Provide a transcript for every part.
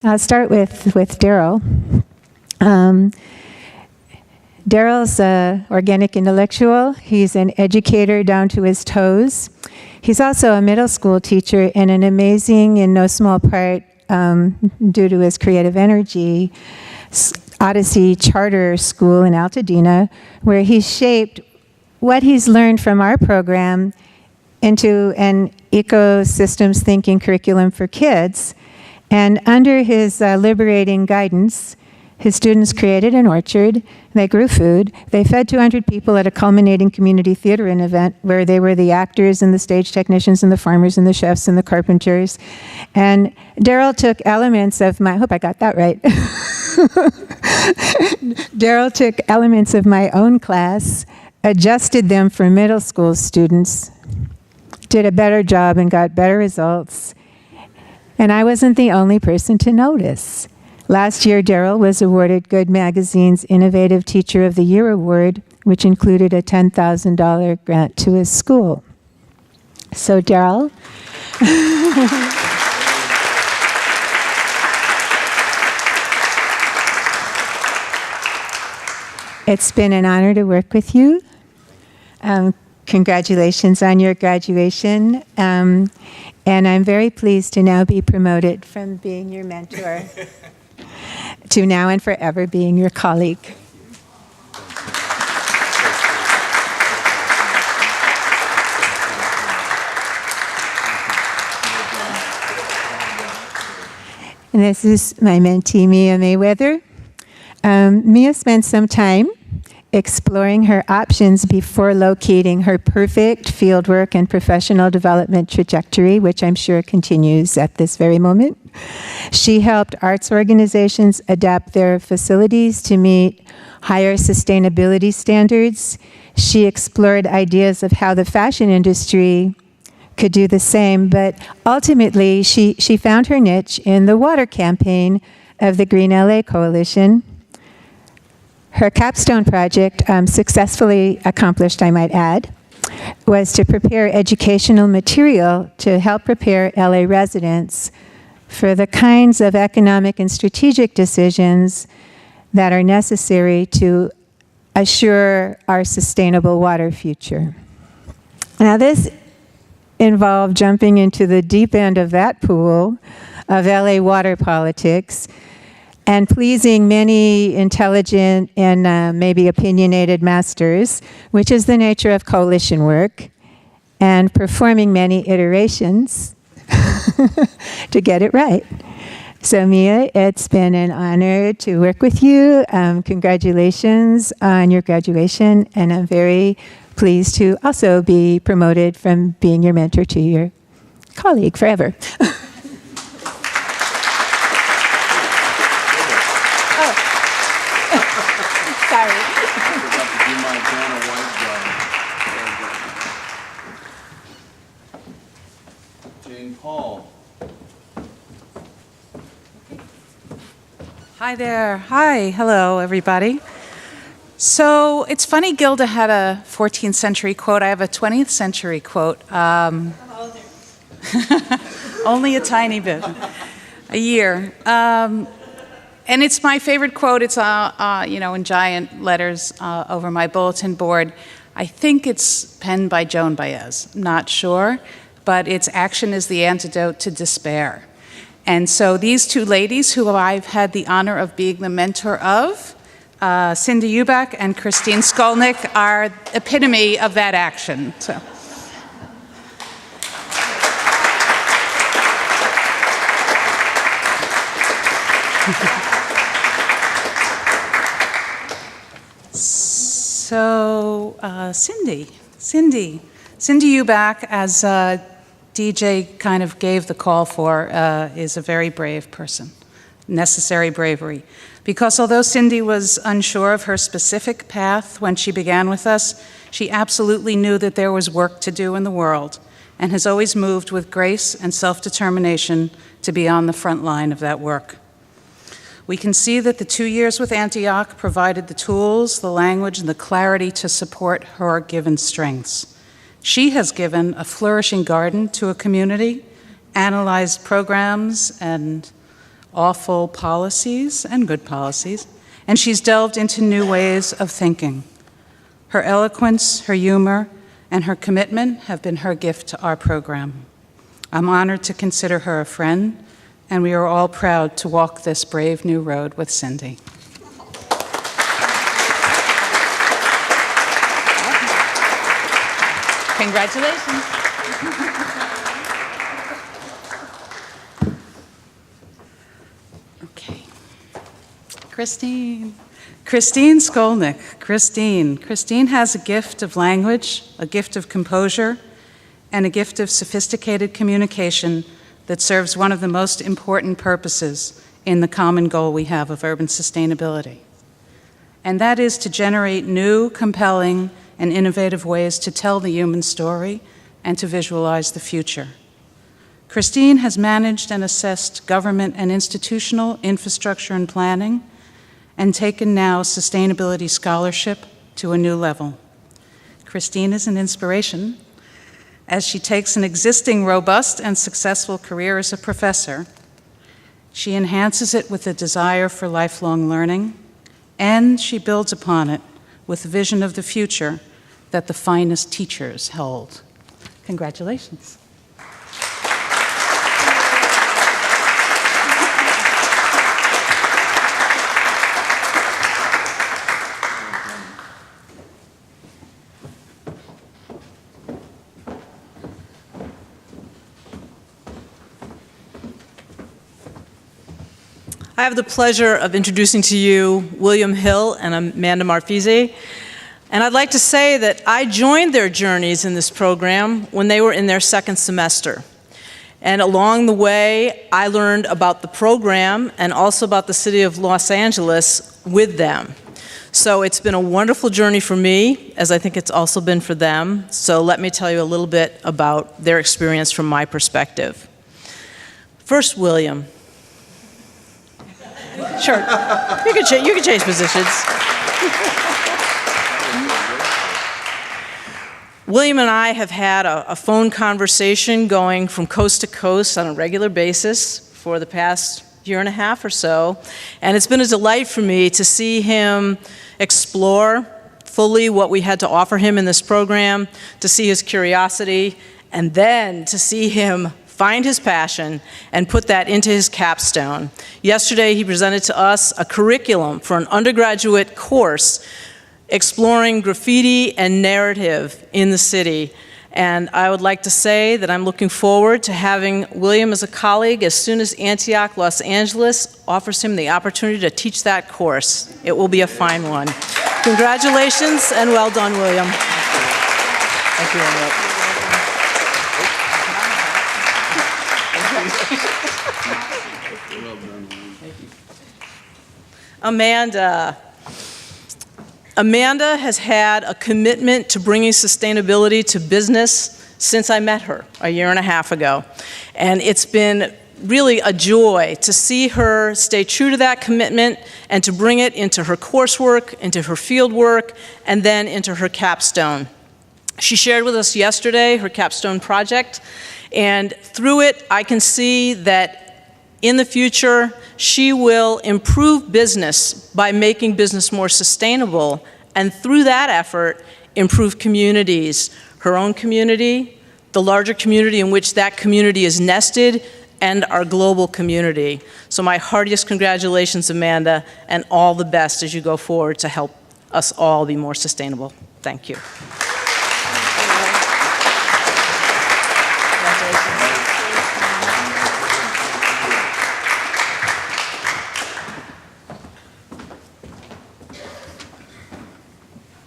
I'll start with Daryl. Daryl's an organic intellectual. He's an educator down to his toes. He's also a middle school teacher in an amazing, in no small part, due to his creative energy, Odyssey Charter School in Altadena, where he's shaped what he's learned from our program into an ecosystems thinking curriculum for kids. And under his liberating guidance, his students created an orchard, they grew food, they fed 200 people at a culminating community theater event where they were the actors and the stage technicians and the farmers and the chefs and the carpenters. And Daryl took elements of my, I hope I got that right. Daryl took elements of my own class, adjusted them for middle school students, did a better job and got better results. And I wasn't the only person to notice. Last year, Daryl was awarded Good Magazine's Innovative Teacher of the Year Award, which included a $10,000 grant to his school. So, Daryl. It's been an honor to work with you. Congratulations on your graduation. And I'm very pleased to now be promoted from being your mentor to now and forever being your colleague. And this is my mentee, Mia Mayweather. Mia spent some time exploring her options before locating her perfect fieldwork and professional development trajectory, which I'm sure continues at this very moment. She helped arts organizations adapt their facilities to meet higher sustainability standards. She explored ideas of how the fashion industry could do the same, but ultimately she found her niche in the water campaign of the Green LA Coalition. Her capstone project, successfully accomplished, I might add, was to prepare educational material to help prepare LA residents for the kinds of economic and strategic decisions that are necessary to assure our sustainable water future. Now, this involved jumping into the deep end of that pool of LA water politics and pleasing many intelligent and maybe opinionated masters, which is the nature of coalition work, and performing many iterations to get it right. So Mia, it's been an honor to work with you. Congratulations on your graduation, and I'm very pleased to also be promoted from being your mentor to your colleague forever. Hi there. Hi. Hello, everybody. So it's funny, Gilda had a 14th century quote. I have a 20th century quote. Only a tiny bit. A year. And it's my favorite quote. It's in giant letters over my bulletin board. I think it's penned by Joan Baez. I'm not sure. But it's action is the antidote to despair. And so these two ladies who I've had the honor of being the mentor of, Cindy Eubank and Christine Skolnick, are epitome of that action. So, Cindy Eubank, as DJ kind of gave the call for, is a very brave person, necessary bravery. Because although Cindy was unsure of her specific path when she began with us, she absolutely knew that there was work to do in the world and has always moved with grace and self-determination to be on the front line of that work. We can see that the 2 years with Antioch provided the tools, the language, and the clarity to support her given strengths. She has given a flourishing garden to a community, analyzed programs, and awful policies and good policies, and she's delved into new ways of thinking. Her eloquence, her humor, and her commitment have been her gift to our program. I'm honored to consider her a friend, and we are all proud to walk this brave new road with Cindy. Congratulations. Okay. Christine Skolnick. Christine has a gift of language, a gift of composure, and a gift of sophisticated communication that serves one of the most important purposes in the common goal we have of urban sustainability. And that is to generate new, compelling, and innovative ways to tell the human story and to visualize the future. Christine has managed and assessed government and institutional infrastructure and planning, and taken now sustainability scholarship to a new level. Christine is an inspiration as she takes an existing robust and successful career as a professor. She enhances it with a desire for lifelong learning, and she builds upon it with a vision of the future that the finest teachers hold. Congratulations. I have the pleasure of introducing to you William Hill and Amanda Marfisi. And I'd like to say that I joined their journeys in this program when they were in their second semester. And along the way, I learned about the program and also about the city of Los Angeles with them. So it's been a wonderful journey for me, as I think it's also been for them. So let me tell you a little bit about their experience from my perspective. First, William. Sure, you can change positions. William and I have had a phone conversation going from coast to coast on a regular basis for the past year and a half or so, and it's been a delight for me to see him explore fully what we had to offer him in this program, to see his curiosity, and then to see him find his passion and put that into his capstone. Yesterday, he presented to us a curriculum for an undergraduate course exploring graffiti and narrative in the city. And I would like to say that I'm looking forward to having William as a colleague as soon as Antioch, Los Angeles offers him the opportunity to teach that course. It will be a fine one. Congratulations and well done, William. Thank you, Annette. Amanda has had a commitment to bringing sustainability to business since I met her a year and a half ago. And it's been really a joy to see her stay true to that commitment and to bring it into her coursework, into her field work, and then into her capstone. She shared with us yesterday her capstone project, and through it I can see that in the future, she will improve business by making business more sustainable, and through that effort, improve communities, her own community, the larger community in which that community is nested, and our global community. So my heartiest congratulations, Amanda, and all the best as you go forward to help us all be more sustainable. Thank you.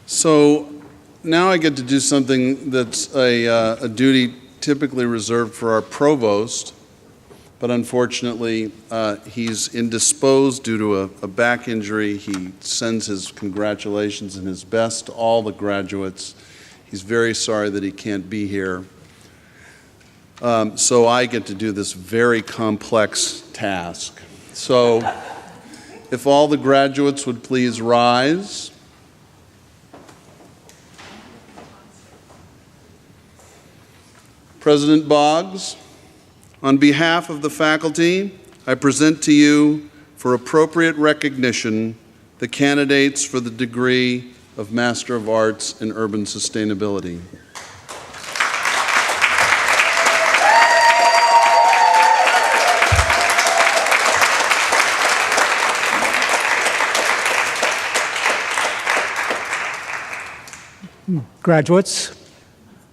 So now I get to do something that's a duty typically reserved for our provost, but unfortunately he's indisposed due to a back injury. He sends his congratulations and his best to all the graduates. He's very sorry that he can't be here. So I get to do this very complex task. So if all the graduates would please rise. President Boggs, on behalf of the faculty, I present to you for appropriate recognition the candidates for the degree of Master of Arts in Urban Sustainability. Graduates,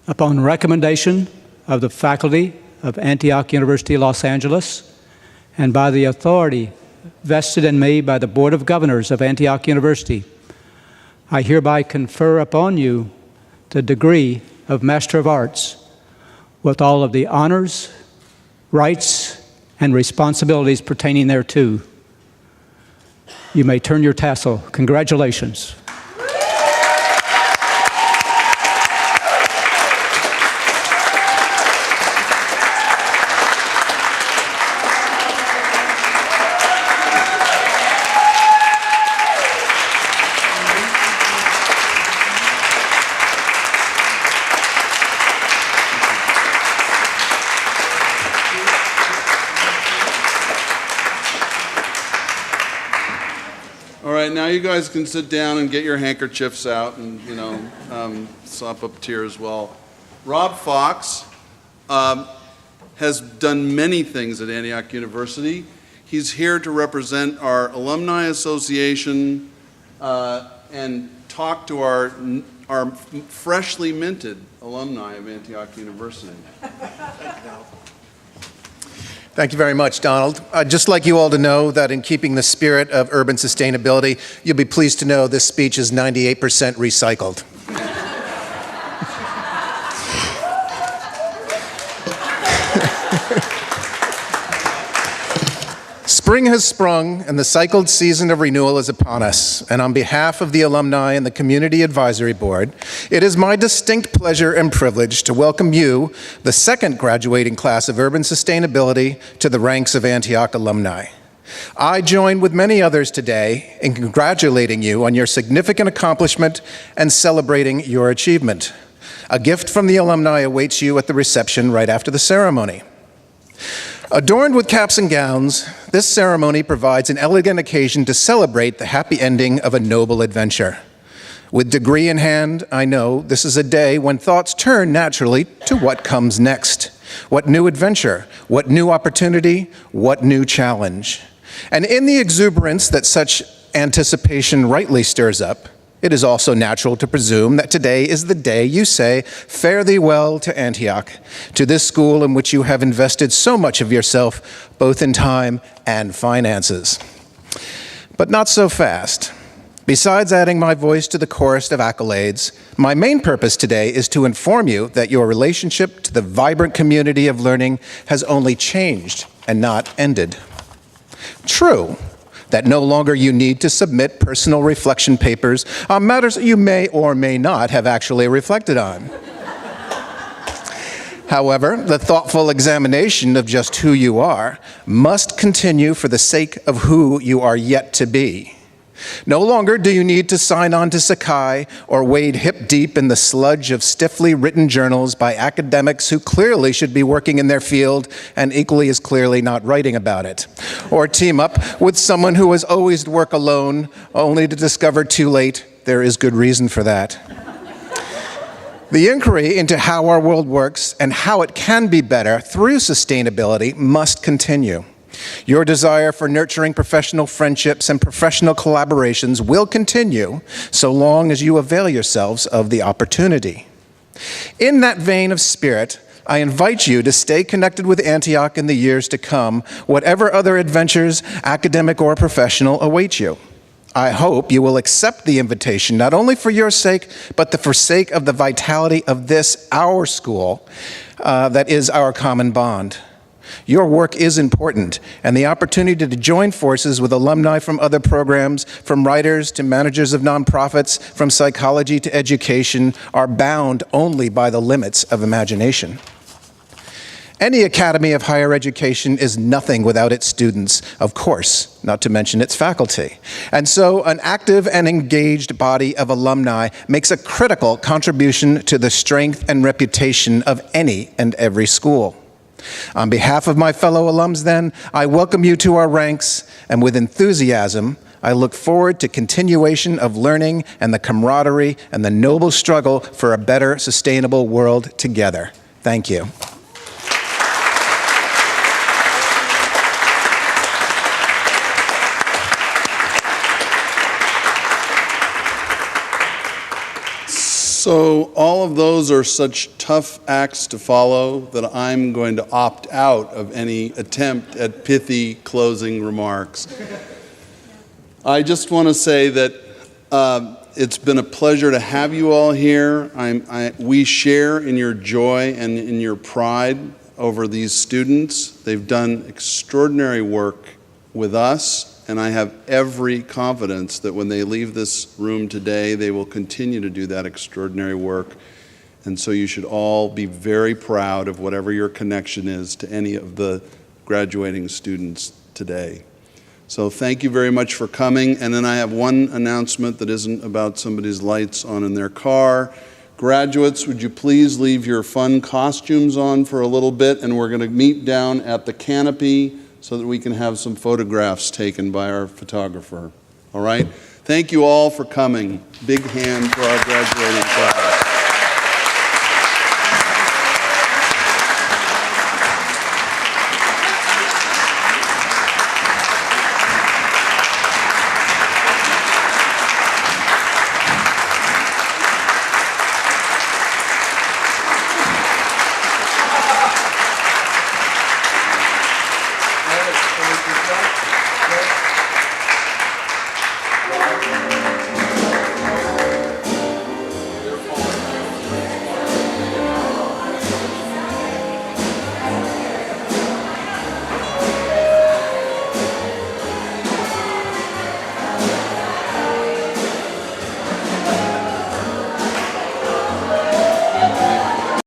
upon recommendation of the faculty of Antioch University, Los Angeles, and by the authority vested in me by the Board of Governors of Antioch University, I hereby confer upon you the degree of Master of Arts with all of the honors, rights, and responsibilities pertaining thereto. You may turn your tassel. Congratulations. All right, now you guys can sit down and get your handkerchiefs out and, sop up tears while Rob Fox has done many things at Antioch University. He's here to represent our Alumni Association and talk to our freshly minted alumni of Antioch University. Thank you very much, Donald. I'd just like you all to know that in keeping the spirit of urban sustainability, you'll be pleased to know this speech is 98% recycled. Spring has sprung and the cycled season of renewal is upon us. And on behalf of the alumni and the Community Advisory Board, it is my distinct pleasure and privilege to welcome you, the second graduating class of Urban Sustainability, to the ranks of Antioch alumni. I join with many others today in congratulating you on your significant accomplishment and celebrating your achievement. A gift from the alumni awaits you at the reception right after the ceremony. Adorned with caps and gowns, this ceremony provides an elegant occasion to celebrate the happy ending of a noble adventure. With degree in hand, I know this is a day when thoughts turn naturally to what comes next. What new adventure, what new opportunity, what new challenge. And in the exuberance that such anticipation rightly stirs up, it is also natural to presume that today is the day you say, "Fare thee well to Antioch," to this school in which you have invested so much of yourself, both in time and finances. But not so fast. Besides adding my voice to the chorus of accolades, my main purpose today is to inform you that your relationship to the vibrant community of learning has only changed and not ended. True, that no longer you need to submit personal reflection papers on matters that you may or may not have actually reflected on. However, the thoughtful examination of just who you are must continue for the sake of who you are yet to be. No longer do you need to sign on to Sakai or wade hip-deep in the sludge of stiffly written journals by academics who clearly should be working in their field and equally as clearly not writing about it. Or team up with someone who has always worked alone, only to discover too late there is good reason for that. The inquiry into how our world works and how it can be better through sustainability must continue. Your desire for nurturing professional friendships and professional collaborations will continue so long as you avail yourselves of the opportunity. In that vein of spirit, I invite you to stay connected with Antioch in the years to come, whatever other adventures, academic or professional, await you. I hope you will accept the invitation, not only for your sake, but for sake of the vitality of this, our school, that is our common bond. Your work is important, and the opportunity to join forces with alumni from other programs, from writers to managers of nonprofits, from psychology to education, are bound only by the limits of imagination. Any academy of higher education is nothing without its students, of course, not to mention its faculty. And so an active and engaged body of alumni makes a critical contribution to the strength and reputation of any and every school. On behalf of my fellow alums, then, I welcome you to our ranks, and with enthusiasm, I look forward to continuation of learning and the camaraderie and the noble struggle for a better, sustainable world together. Thank you. So all of those are such tough acts to follow that I'm going to opt out of any attempt at pithy closing remarks. I just want to say that it's been a pleasure to have you all here. We share in your joy and in your pride over these students. They've done extraordinary work with us, and I have every confidence that when they leave this room today, they will continue to do that extraordinary work. And so you should all be very proud of whatever your connection is to any of the graduating students today. So thank you very much for coming. And then I have one announcement that isn't about somebody's lights on in their car. Graduates, would you please leave your fun costumes on for a little bit, and we're going to meet down at the canopy so that we can have some photographs taken by our photographer. All right? Thank you all for coming. Big hand for our graduating class.